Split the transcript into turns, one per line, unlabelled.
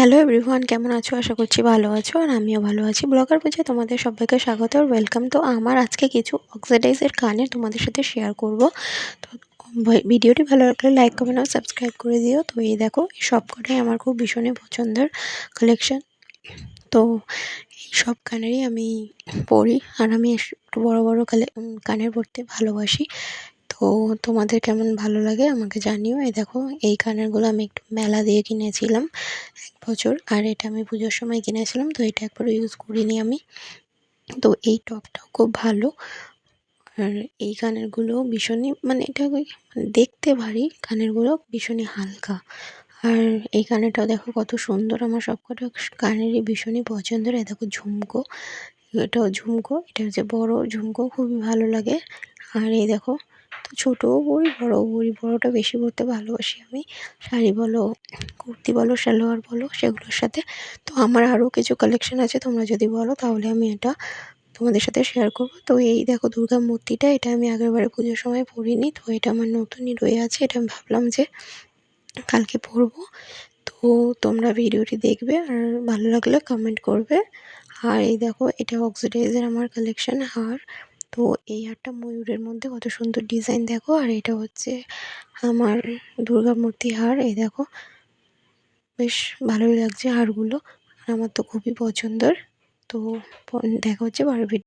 Hello everyone, কেমন আছো? আশা করছি ভালো আছো আর আমিও ভালো আছি। ব্লগার বুঝে তোমাদের সবাইকে স্বাগত আর ওয়েলকাম। তো আমার আজকে কিছু অক্সিডাইজের কানের তোমাদের সাথে শেয়ার করব। তো ভিডিওটি ভালো লাগলে লাইক কমেন্ট আর সাবস্ক্রাইব করে দিও। তো এই দেখো, এই সবকটাই আমার খুব ভীষণই পছন্দের কালেকশন। তো এই সব কানেরই আমি পরি আর আমি একটু বড় বড় কানের পরতে ভালোবাসি। তো তোমাদের কেমন ভালো লাগে আমাকে জানিও। এই দেখো, এই কানেরগুলো আমি একটু মেলা দিয়ে কিনেছিলাম ১ বছর, আর এটা আমি পুজোর সময় কিনেছিলাম। তো এটা একবারও ইউজ করিনি আমি। তো এই টপটাও খুব ভালো। আর এই কানেরগুলো ভীষণই এটা দেখতে ভারী, কানেরগুলো ভীষণই হালকা। আর এই কানেরটাও দেখো কত সুন্দর, আমার সবকটা কানেরই ভীষণই পছন্দের। এই দেখো ঝুমকো, এটাও ঝুমকো, এটা হচ্ছে বড় ঝুমকো, খুবই ভালো লাগে। আর এই দেখো, তো ছোটোও পরি বড়োও পরি, বড়োটা বেশি পরতে ভালোবাসি আমি। শাড়ি বলো, কুর্তি বলো, সালোয়ার বলো, সেগুলোর সাথে। তো আমার আরও কিছু কালেকশন আছে, তোমরা যদি বলো তাহলে আমি এটা তোমাদের সাথে শেয়ার করব। তো এই দেখো দুর্গা মূর্তিটা, এটা আমি আগেরবারে পুজোর সময় পরিনি, তো এটা আমার নতুনই রয়ে আছে। এটা আমি ভাবলাম যে কালকে পরবো। তো তোমরা ভিডিওটি দেখবে আর ভালো লাগলে কমেন্ট করবে। আর এই দেখো, এটা অক্সিডাইজের আমার কালেকশন হার। তো এই হারটা ময়ূরের মধ্যে কত সুন্দর ডিজাইন দেখো। আর এটা হচ্ছে আমার দুর্গা মূর্তি হার। এই দেখো, বেশ ভালোই লাগছে হারগুলো, আর আমার তো খুবই পছন্দের। তো দেখা হচ্ছে পরের ভিডিও।